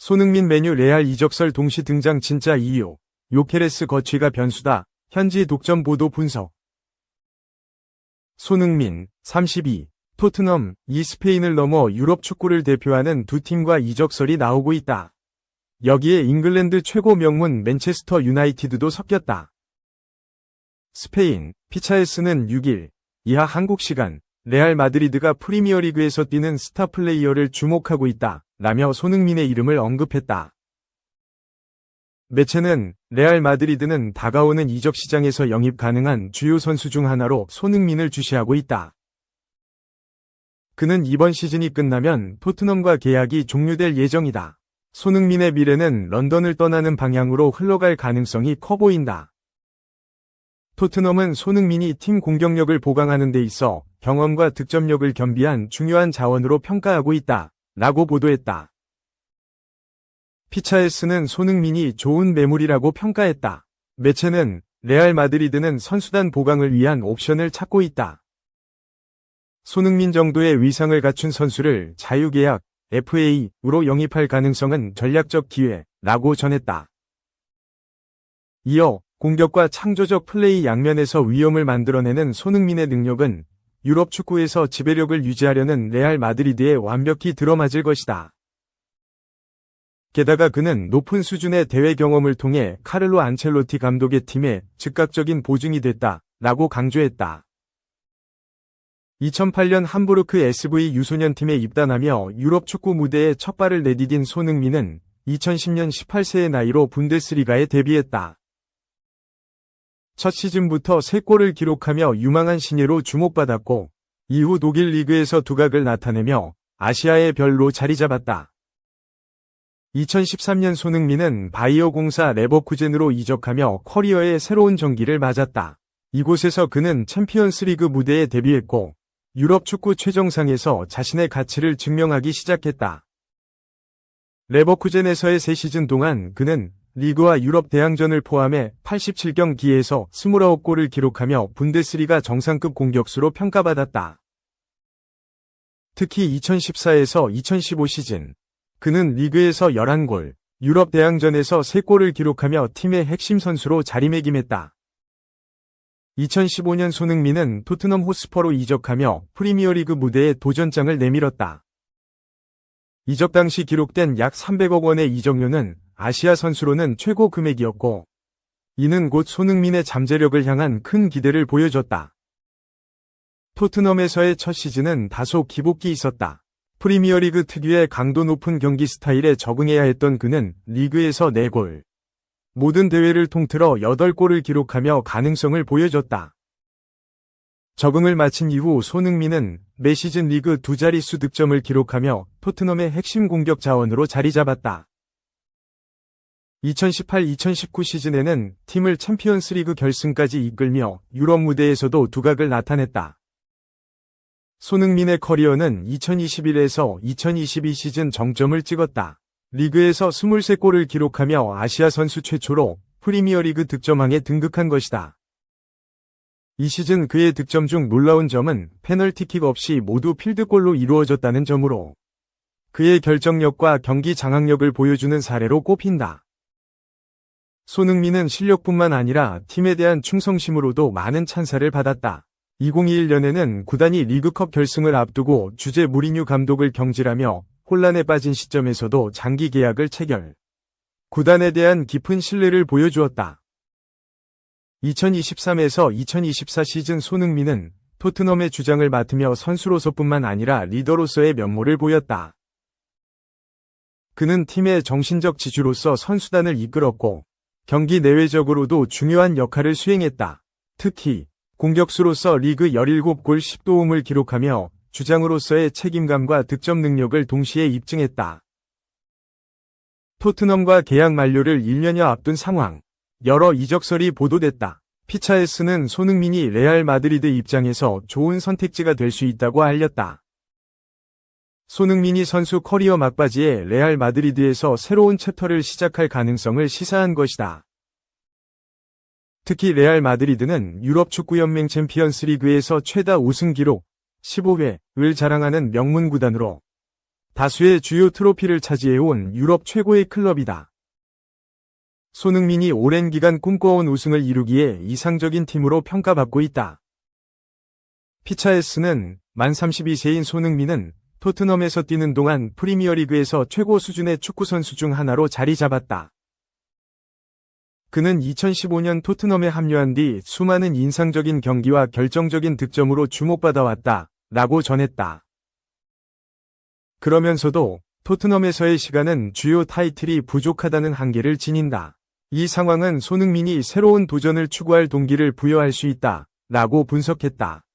손흥민 메뉴 레알 이적설 동시 등장 진짜 이유. 요케레스 거취가 변수다. 현지 독점 보도 분석. 손흥민, 32, 토트넘, 이 스페인을 넘어 유럽 축구를 대표하는 두 팀과 이적설이 나오고 있다. 여기에 잉글랜드 최고 명문 맨체스터 유나이티드도 섞였다. 스페인, 피차에스는 6일, 이하 한국 시간, 레알 마드리드가 프리미어리그에서 뛰는 스타 플레이어를 주목하고 있다. 라며 손흥민의 이름을 언급했다. 매체는 레알 마드리드는 다가오는 이적 시장에서 영입 가능한 주요 선수 중 하나로 손흥민을 주시하고 있다. 그는 이번 시즌이 끝나면 토트넘과 계약이 종료될 예정이다. 손흥민의 미래는 런던을 떠나는 방향으로 흘러갈 가능성이 커 보인다. 토트넘은 손흥민이 팀 공격력을 보강하는 데 있어 경험과 득점력을 겸비한 중요한 자원으로 평가하고 있다. 라고 보도했다. 피차에스는 손흥민이 좋은 매물이라고 평가했다. 매체는 레알 마드리드는 선수단 보강을 위한 옵션을 찾고 있다. 손흥민 정도의 위상을 갖춘 선수를 자유계약, FA로 영입할 가능성은 전략적 기회라고 전했다. 이어 공격과 창조적 플레이 양면에서 위험을 만들어내는 손흥민의 능력은 유럽 축구에서 지배력을 유지하려는 레알 마드리드에 완벽히 들어맞을 것이다. 게다가 그는 높은 수준의 대회 경험을 통해 카를로 안첼로티 감독의 팀에 즉각적인 보증이 됐다. 라고 강조했다. 2008년 함부르크 SV 유소년팀에 입단하며 유럽 축구 무대에 첫 발을 내디딘 손흥민은 2010년 18세의 나이로 분데스리가에 데뷔했다. 첫 시즌부터 3골을 기록하며 유망한 신예로 주목받았고 이후 독일 리그에서 두각을 나타내며 아시아의 별로 자리 잡았다. 2013년 손흥민은 바이어 공사 레버쿠젠으로 이적하며 커리어의 새로운 전기를 맞았다. 이곳에서 그는 챔피언스리그 무대에 데뷔했고 유럽 축구 최정상에서 자신의 가치를 증명하기 시작했다. 레버쿠젠에서의 3시즌 동안 그는 리그와 유럽 대항전을 포함해 87경기에서 29골을 기록하며 분데스리가 정상급 공격수로 평가받았다. 특히 2014에서 2015 시즌, 그는 리그에서 11골, 유럽 대항전에서 3골을 기록하며 팀의 핵심 선수로 자리매김했다. 2015년 손흥민은 토트넘 호스퍼로 이적하며 프리미어리그 무대에 도전장을 내밀었다. 이적 당시 기록된 약 300억 원의 이적료는 아시아 선수로는 최고 금액이었고 이는 곧 손흥민의 잠재력을 향한 큰 기대를 보여줬다. 토트넘에서의 첫 시즌은 다소 기복기 있었다. 프리미어리그 특유의 강도 높은 경기 스타일에 적응해야 했던 그는 리그에서 4골, 모든 대회를 통틀어 8골을 기록하며 가능성을 보여줬다. 적응을 마친 이후 손흥민은 매 시즌 리그 2자릿수 득점을 기록하며 토트넘의 핵심 공격 자원으로 자리 잡았다. 2018-2019 시즌에는 팀을 챔피언스리그 결승까지 이끌며 유럽 무대에서도 두각을 나타냈다. 손흥민의 커리어는 2021에서 2022 시즌 정점을 찍었다. 리그에서 23골을 기록하며 아시아 선수 최초로 프리미어리그 득점왕에 등극한 것이다. 이 시즌 그의 득점 중 놀라운 점은 페널티킥 없이 모두 필드골로 이루어졌다는 점으로 그의 결정력과 경기 장악력을 보여주는 사례로 꼽힌다. 손흥민은 실력뿐만 아니라 팀에 대한 충성심으로도 많은 찬사를 받았다. 2021년에는 구단이 리그컵 결승을 앞두고 주제 무리뉴 감독을 경질하며 혼란에 빠진 시점에서도 장기 계약을 체결. 구단에 대한 깊은 신뢰를 보여주었다. 2023에서 2024 시즌 손흥민은 토트넘의 주장을 맡으며 선수로서뿐만 아니라 리더로서의 면모를 보였다. 그는 팀의 정신적 지주로서 선수단을 이끌었고 경기 내외적으로도 중요한 역할을 수행했다. 특히 공격수로서 리그 17골 10도움을 기록하며 주장으로서의 책임감과 득점 능력을 동시에 입증했다. 토트넘과 계약 만료를 1년여 앞둔 상황. 여러 이적설이 보도됐다. 피차에스는 손흥민이 레알 마드리드 입장에서 좋은 선택지가 될 수 있다고 알렸다. 손흥민이 선수 커리어 막바지에 레알 마드리드에서 새로운 챕터를 시작할 가능성을 시사한 것이다. 특히 레알 마드리드는 유럽 축구연맹 챔피언스 리그에서 최다 우승 기록 15회를 자랑하는 명문 구단으로 다수의 주요 트로피를 차지해온 유럽 최고의 클럽이다. 손흥민이 오랜 기간 꿈꿔온 우승을 이루기에 이상적인 팀으로 평가받고 있다. 피차에스는 만 32세인 손흥민은 토트넘에서 뛰는 동안 프리미어리그에서 최고 수준의 축구선수 중 하나로 자리 잡았다. 그는 2015년 토트넘에 합류한 뒤 수많은 인상적인 경기와 결정적인 득점으로 주목받아왔다. 라고 전했다. 그러면서도 토트넘에서의 시간은 주요 타이틀이 부족하다는 한계를 지닌다. 이 상황은 손흥민이 새로운 도전을 추구할 동기를 부여할 수 있다. 라고 분석했다.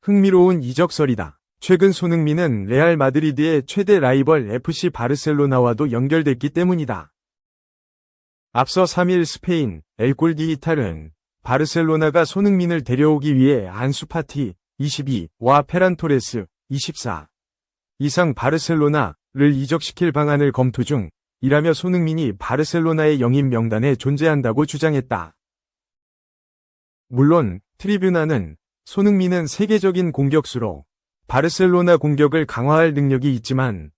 흥미로운 이적설이다. 최근 손흥민은 레알 마드리드의 최대 라이벌 FC 바르셀로나와도 연결됐기 때문이다. 앞서 3일 스페인 엘골디이탈은 바르셀로나가 손흥민을 데려오기 위해 안수 파티 22와 페란 토레스 24 이상 바르셀로나를 이적시킬 방안을 검토 중이라며 손흥민이 바르셀로나의 영입 명단에 존재한다고 주장했다. 물론 트리뷰나는 손흥민은 세계적인 공격수로 바르셀로나 공격을 강화할 능력이 있지만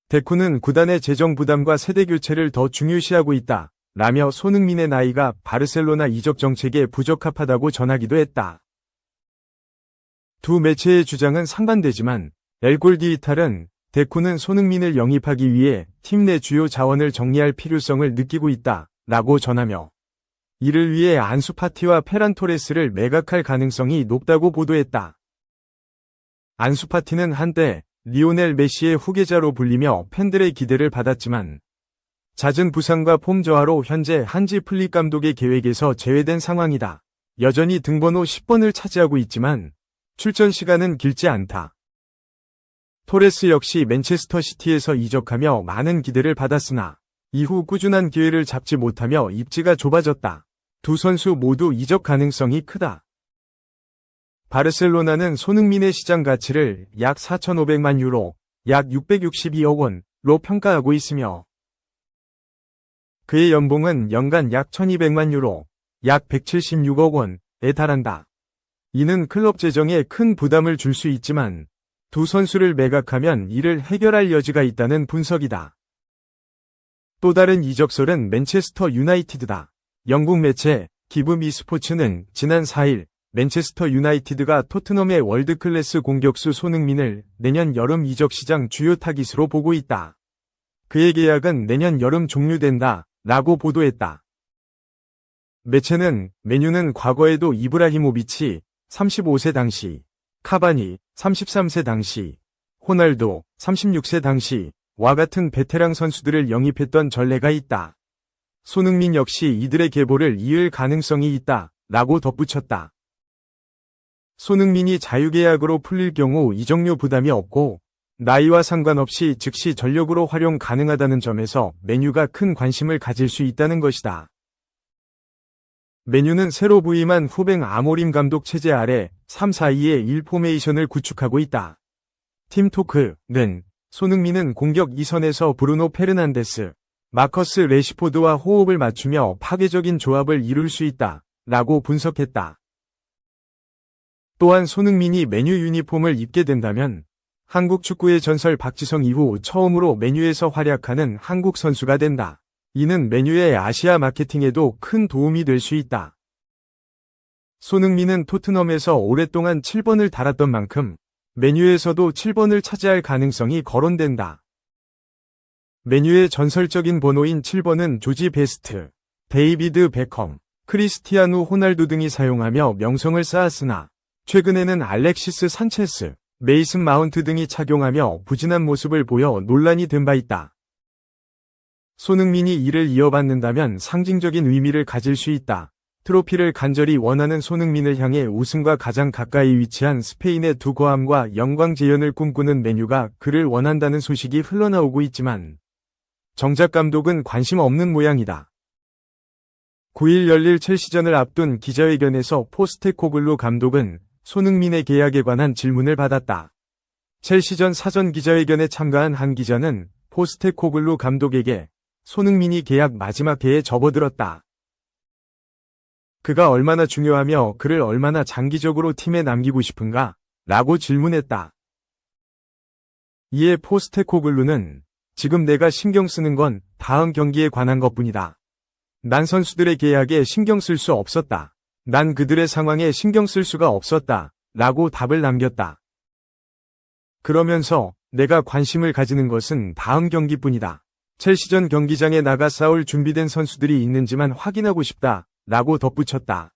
데쿠는 구단의 재정 부담과 세대 교체를 더 중요시하고 있다. 라며 손흥민의 나이가 바르셀로나 이적 정책에 부적합하다고 전하기도 했다. 두 매체의 주장은 상반되지만 엘골디이탈은 데쿠는 손흥민을 영입하기 위해 팀 내 주요 자원을 정리할 필요성을 느끼고 있다. 라고 전하며 이를 위해 안수 파티와 페란 토레스를 매각할 가능성이 높다고 보도했다. 안수 파티는 한때 리오넬 메시의 후계자로 불리며 팬들의 기대를 받았지만 잦은 부상과 폼 저하로 현재 한지 플릭 감독의 계획에서 제외된 상황이다. 여전히 등번호 10번을 차지하고 있지만 출전 시간은 길지 않다. 토레스 역시 맨체스터 시티에서 이적하며 많은 기대를 받았으나 이후 꾸준한 기회를 잡지 못하며 입지가 좁아졌다. 두 선수 모두 이적 가능성이 크다. 바르셀로나는 손흥민의 시장 가치를 약 4,500만 유로, 약 662억 원로 평가하고 있으며 그의 연봉은 연간 약 1,200만 유로, 약 176억 원에 달한다. 이는 클럽 재정에 큰 부담을 줄 수 있지만 두 선수를 매각하면 이를 해결할 여지가 있다는 분석이다. 또 다른 이적설은 맨체스터 유나이티드다. 영국 매체 기브미 스포츠는 지난 4일 맨체스터 유나이티드가 토트넘의 월드클래스 공격수 손흥민을 내년 여름 이적 시장 주요 타깃으로 보고 있다. 그의 계약은 내년 여름 종료된다. 라고 보도했다. 매체는 맨유는 과거에도 이브라히모비치 35세 당시, 카바니 33세 당시, 호날두 36세 당시와 같은 베테랑 선수들을 영입했던 전례가 있다. 손흥민 역시 이들의 계보를 이을 가능성이 있다. 라고 덧붙였다. 손흥민이 자유계약으로 풀릴 경우 이적료 부담이 없고 나이와 상관없이 즉시 전력으로 활용 가능하다는 점에서 맨유가 큰 관심을 가질 수 있다는 것이다. 맨유는 새로 부임한 후뱅 아모림 감독 체제 아래 3-4-2의 1 포메이션을 구축하고 있다. 팀토크는 손흥민은 공격 2선에서 브루노 페르난데스, 마커스 레시포드와 호흡을 맞추며 파괴적인 조합을 이룰 수 있다. 라고 분석했다. 또한 손흥민이 맨유 유니폼을 입게 된다면 한국 축구의 전설 박지성 이후 처음으로 맨유에서 활약하는 한국 선수가 된다. 이는 맨유의 아시아 마케팅에도 큰 도움이 될 수 있다. 손흥민은 토트넘에서 오랫동안 7번을 달았던 만큼 맨유에서도 7번을 차지할 가능성이 거론된다. 맨유의 전설적인 번호인 7번은 조지 베스트, 데이비드 베컴, 크리스티아누 호날두 등이 사용하며 명성을 쌓았으나 최근에는 알렉시스 산체스, 메이슨 마운트 등이 착용하며 부진한 모습을 보여 논란이 된 바 있다. 손흥민이 이를 이어받는다면 상징적인 의미를 가질 수 있다. 트로피를 간절히 원하는 손흥민을 향해 우승과 가장 가까이 위치한 스페인의 두 고함과 영광 재현을 꿈꾸는 맨유가 그를 원한다는 소식이 흘러나오고 있지만 정작 감독은 관심 없는 모양이다. 9일 열릴 첼시전을 앞둔 기자회견에서 포스테코글루 감독은 손흥민의 계약에 관한 질문을 받았다. 첼시전 사전 기자회견에 참가한 한 기자는 포스테코글루 감독에게 손흥민이 계약 마지막 해에 접어들었다. 그가 얼마나 중요하며 그를 얼마나 장기적으로 팀에 남기고 싶은가? 라고 질문했다. 이에 포스테코글루는 지금 내가 신경 쓰는 건 다음 경기에 관한 것뿐이다. 난 선수들의 계약에 신경 쓸 수 없었다. 난 그들의 상황에 신경 쓸 수가 없었다. 라고 답을 남겼다. 그러면서 내가 관심을 가지는 것은 다음 경기뿐이다. 첼시전 경기장에 나가 싸울 준비된 선수들이 있는지만 확인하고 싶다. 라고 덧붙였다.